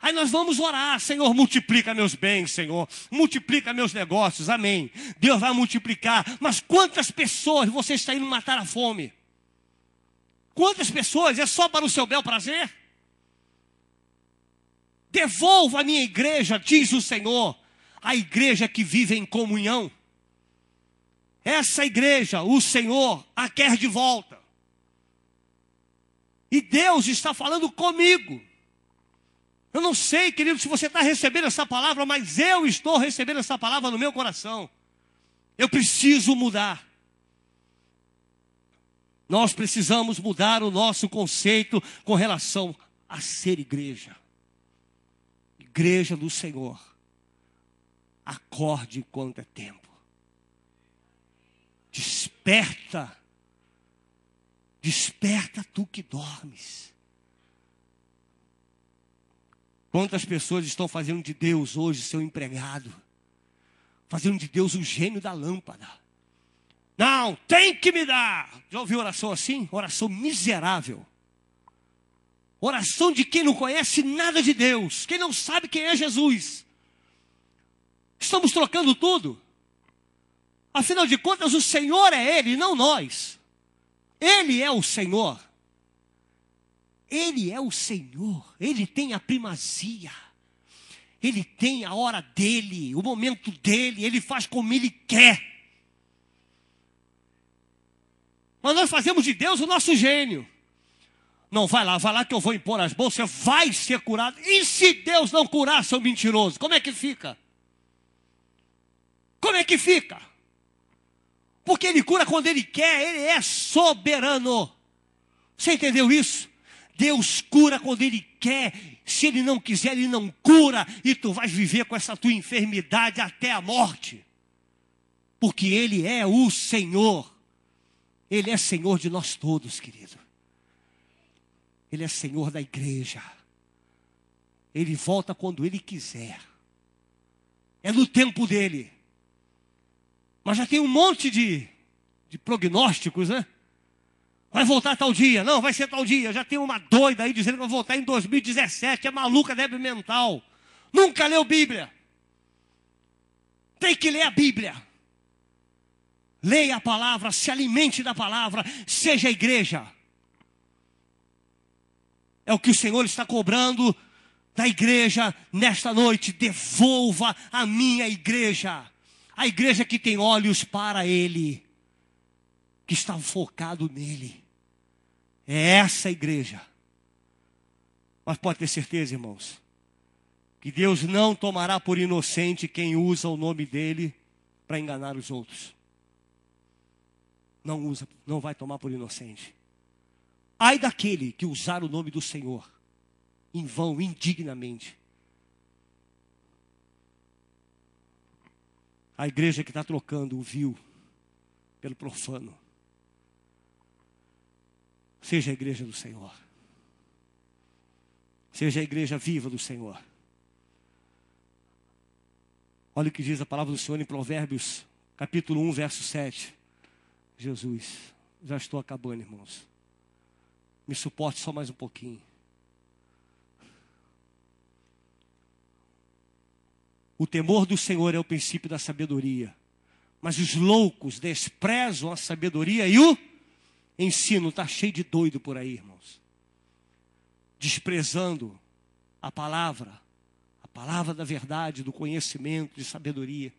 Speaker 1: Aí nós vamos orar, Senhor, multiplica meus bens, Senhor, multiplica meus negócios, amém. Deus vai multiplicar, mas quantas pessoas você está indo matar a fome? Quantas pessoas? É só para o seu bel prazer? Devolva a minha igreja, diz o Senhor, a igreja que vive em comunhão. Essa igreja, o Senhor a quer de volta. E Deus está falando comigo. Eu não sei, querido, se você está recebendo essa palavra, mas eu estou recebendo essa palavra no meu coração. Eu preciso mudar. Nós precisamos mudar o nosso conceito com relação a ser igreja. Igreja do Senhor. Acorde enquanto é tempo. Desperta. Desperta tu que dormes. Quantas pessoas estão fazendo de Deus hoje seu empregado? Fazendo de Deus o gênio da lâmpada. Não, tem que me dar. Já ouviu oração assim? Oração miserável. Oração de quem não conhece nada de Deus. Quem não sabe quem é Jesus. Estamos trocando tudo. Afinal de contas, o Senhor é Ele, não nós. Ele é o Senhor. Ele é o Senhor. Ele tem a primazia. Ele tem a hora dele, o momento dele. Ele faz como Ele quer. Mas nós fazemos de Deus o nosso gênio. Não, vai lá que eu vou impor as mãos, você vai ser curado. E se Deus não curar, seu mentiroso, como é que fica? Como é que fica? Porque Ele cura quando Ele quer, Ele é soberano. Você entendeu isso? Deus cura quando Ele quer. Se Ele não quiser, Ele não cura. E tu vais viver com essa tua enfermidade até a morte. Porque Ele é o Senhor. Ele é Senhor de nós todos, querido. Ele é Senhor da igreja. Ele volta quando Ele quiser. É no tempo dEle. Mas já tem um monte de prognósticos, né? Vai voltar tal dia. Não, vai ser tal dia. Já tem uma doida aí dizendo que vai voltar em 2017. É maluca, débil mental. Nunca leu Bíblia. Tem que ler a Bíblia. Leia a palavra, se alimente da palavra, seja a igreja. É o que o Senhor está cobrando da igreja nesta noite. Devolva a minha igreja. A igreja que tem olhos para Ele, que está focado nele. É essa igreja. Mas pode ter certeza, irmãos, que Deus não tomará por inocente quem usa o nome dEle para enganar os outros. Não vai tomar por inocente. Ai daquele que usar o nome do Senhor em vão, indignamente. A igreja que está trocando o vil pelo profano. Seja a igreja do Senhor. Seja a igreja viva do Senhor. Olha o que diz a palavra do Senhor em Provérbios, capítulo 1, verso 7. Jesus, já estou acabando, irmãos. Me suporte só mais um pouquinho. O temor do Senhor é o princípio da sabedoria. Mas os loucos desprezam a sabedoria e o ensino. Está cheio de doido por aí, irmãos. Desprezando a palavra da verdade, do conhecimento, de sabedoria.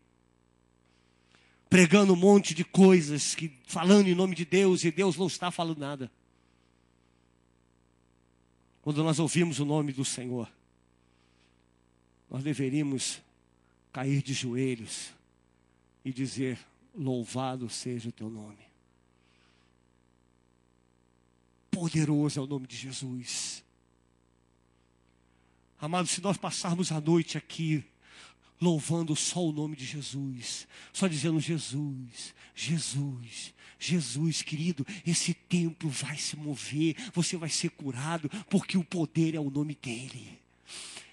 Speaker 1: Pregando um monte de coisas, falando em nome de Deus, e Deus não está falando nada. Quando nós ouvimos o nome do Senhor, nós deveríamos cair de joelhos e dizer: louvado seja o teu nome. Poderoso é o nome de Jesus. Amados, se nós passarmos a noite aqui louvando só o nome de Jesus, só dizendo Jesus, Jesus, Jesus, querido, esse templo vai se mover, você vai ser curado, porque o poder é o nome dEle.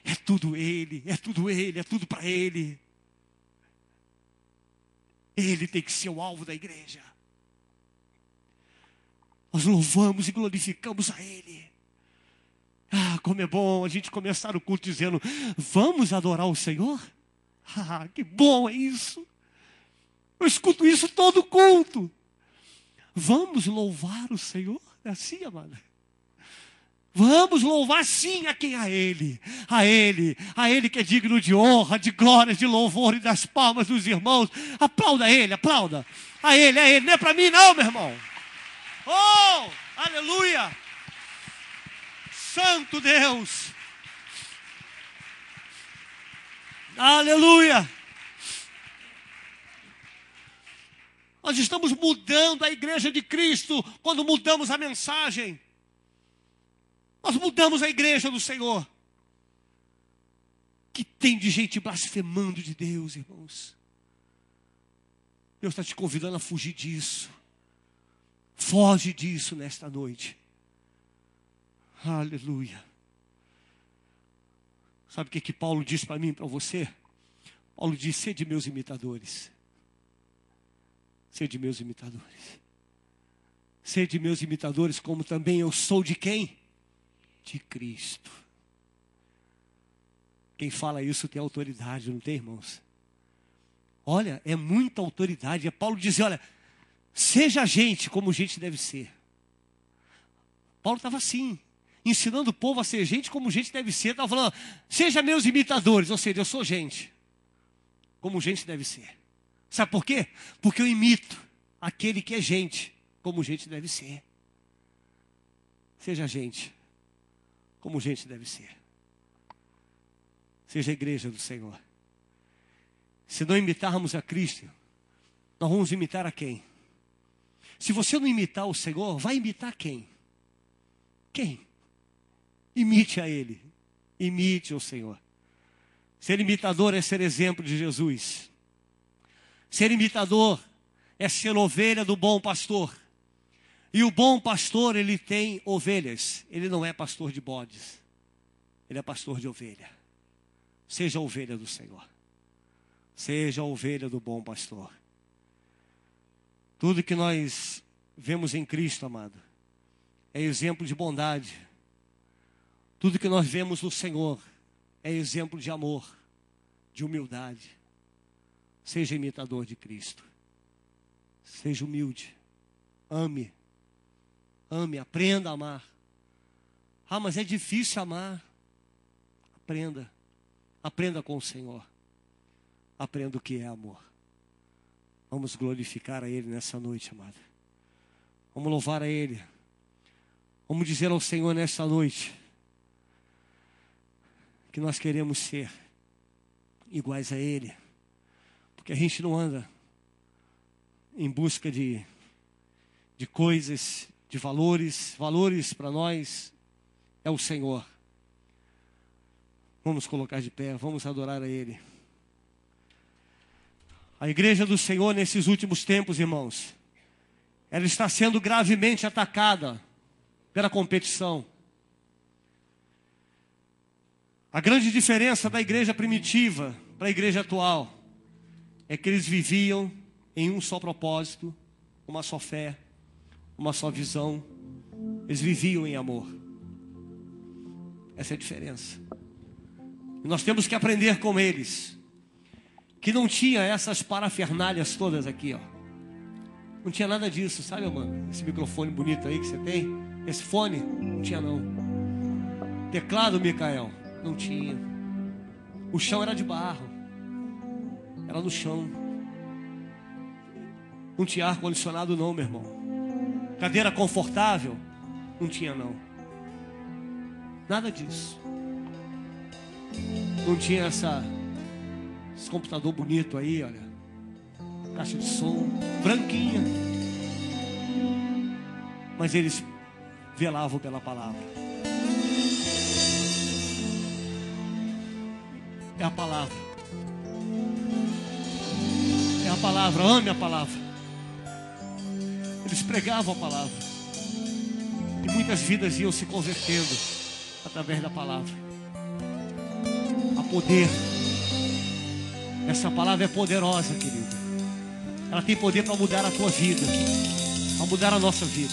Speaker 1: É tudo Ele, é tudo Ele, é tudo para Ele. Ele tem que ser o alvo da igreja. Nós louvamos e glorificamos a Ele. Ah, como é bom a gente começar o culto dizendo: vamos adorar o Senhor? Ah, que bom é isso. Eu escuto isso todo culto. Vamos louvar o Senhor? É assim, amada? Vamos louvar sim a quem? A Ele que é digno de honra, de glória, de louvor e das palmas dos irmãos. Aplauda Ele, aplauda. A Ele, não é para mim não, meu irmão. Oh, aleluia. Santo Deus. Aleluia. Nós estamos mudando a igreja de Cristo quando mudamos a mensagem. Nós mudamos a igreja do Senhor. Que tem de gente blasfemando de Deus, irmãos. Deus está te convidando a fugir disso. Foge disso nesta noite. Aleluia. Sabe o que Paulo diz para mim e para você? Paulo diz: sede meus imitadores. Sede meus imitadores. Sede meus imitadores, como também eu sou de quem? De Cristo. Quem fala isso tem autoridade, não tem, irmãos? Olha, é muita autoridade. É Paulo dizer: olha, seja gente como gente deve ser. Paulo estava assim, ensinando o povo a ser gente como gente deve ser. Estava falando: seja meus imitadores, ou seja, eu sou gente como gente deve ser. Sabe por quê? Porque eu imito aquele que é gente como gente deve ser. Seja gente como gente deve ser. Seja a igreja do Senhor. Se não imitarmos a Cristo, nós vamos imitar a quem? Se você não imitar o Senhor, vai imitar quem? Quem? Imite a Ele. Imite o Senhor. Ser imitador é ser exemplo de Jesus. Ser imitador é ser ovelha do bom pastor. E o bom pastor, ele tem ovelhas. Ele não é pastor de bodes. Ele é pastor de ovelha. Seja a ovelha do Senhor. Seja a ovelha do bom pastor. Tudo que nós vemos em Cristo, amado, é exemplo de bondade. Tudo que nós vemos no Senhor é exemplo de amor, de humildade. Seja imitador de Cristo. Seja humilde. Ame. Ame, aprenda a amar. Ah, mas é difícil amar. Aprenda. Aprenda com o Senhor. Aprenda o que é amor. Vamos glorificar a Ele nessa noite, amado. Vamos louvar a Ele. Vamos dizer ao Senhor nessa noite que nós queremos ser iguais a Ele. Porque a gente não anda em busca de coisas, de valores. Valores para nós é o Senhor. Vamos colocar de pé, vamos adorar a Ele. A igreja do Senhor nesses últimos tempos, irmãos, ela está sendo gravemente atacada pela competição. A grande diferença da igreja primitiva para a igreja atual é que eles viviam em um só propósito, uma só fé, uma só visão. Eles viviam em amor. Essa é a diferença. E nós temos que aprender com eles, que não tinha essas parafernálias todas aqui, ó. Não tinha nada disso, sabe, mano? Esse microfone bonito aí que você tem, esse fone, não tinha não. Teclado, Micael, não tinha. O chão era de barro, era no chão. Não tinha ar-condicionado não, meu irmão. Cadeira confortável, não tinha não. Nada disso. Não tinha esse computador bonito aí, olha. Caixa de som, branquinha. Mas eles velavam pela palavra. É a palavra. É a palavra, ame a palavra. Eles pregavam a palavra. E muitas vidas iam se convertendo através da palavra. Há poder. Essa palavra é poderosa, querido. Ela tem poder para mudar a tua vida, para mudar a nossa vida.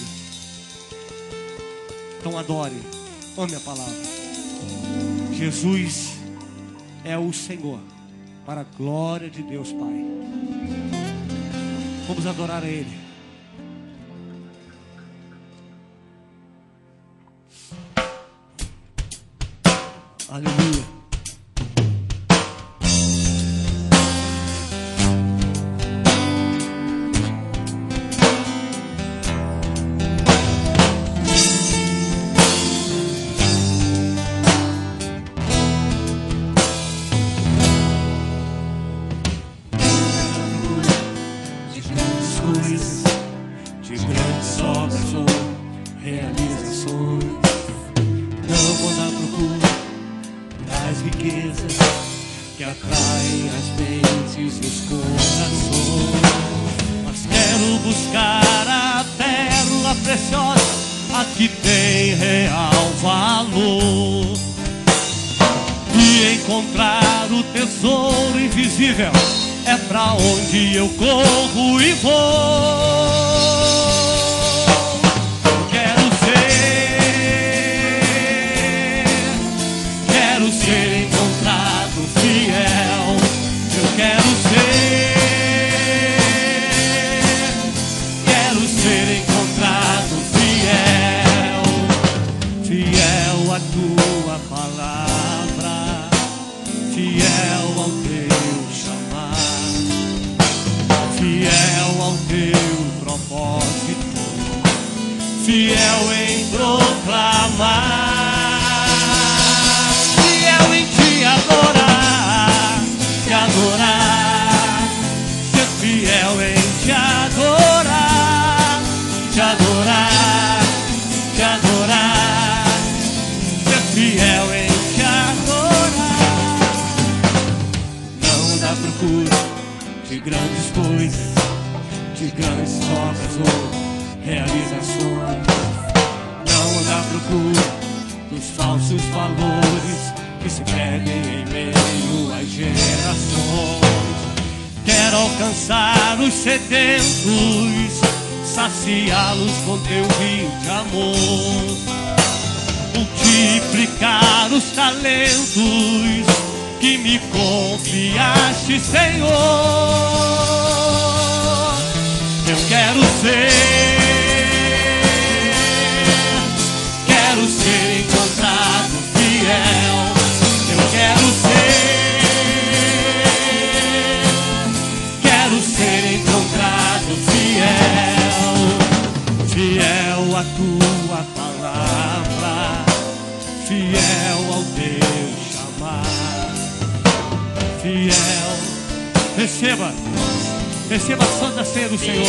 Speaker 1: Então adore, ame a palavra. Jesus é o Senhor, para a glória de Deus Pai. Vamos adorar a Ele. Aleluia.
Speaker 2: Que atraem as mentes e os corações.
Speaker 1: buscar a pérola preciosa, a que tem real valor, e encontrar o tesouro invisível é pra onde eu corro e vou. Quero ser encontrado fiel. Eu quero ser encontrado fiel. Fiel à tua palavra, fiel ao teu chamar, fiel ao teu propósito, fiel em proclamar, fiel em te adorar, te adorar, ser fiel em te adorar, te adorar, te adorar, ser fiel em te adorar. Não dá procura de grandes coisas, de grandes obras ou realizações. Não anda à procura dos falsos valores que se perdem em meio às gerações. Quero alcançar os sedentos, saciá-los com teu rio de amor, multiplicar os talentos que me confiaste, Senhor. Eu quero ser encontrado fiel. Eu quero ser encontrado fiel. Fiel à tua palavra, fiel ao teu chamar, fiel. Receba a santa ceia do Senhor.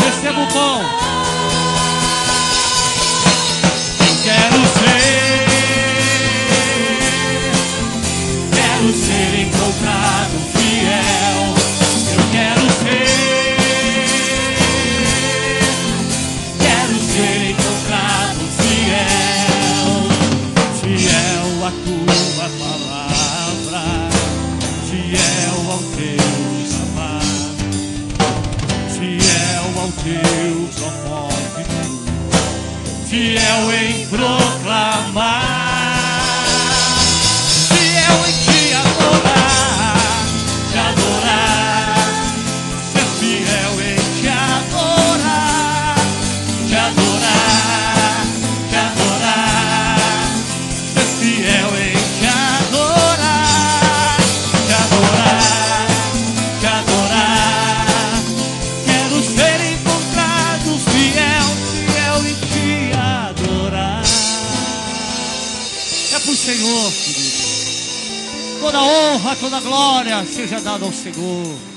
Speaker 1: Receba o pão. Quero ser encontrado fiel. Eu quero ser encontrado fiel. Fiel à tua palavra, fiel ao teu chamar, fiel ao teu propósito, fiel em proclamar, fiel em te adorar, te adorar, ser fiel em te adorar, te adorar, te adorar, ser fiel em te adorar, te adorar, te adorar. Quero ser encontrado fiel, fiel em te adorar. É pro Senhor, querido. Toda honra, toda glória seja dada ao Senhor.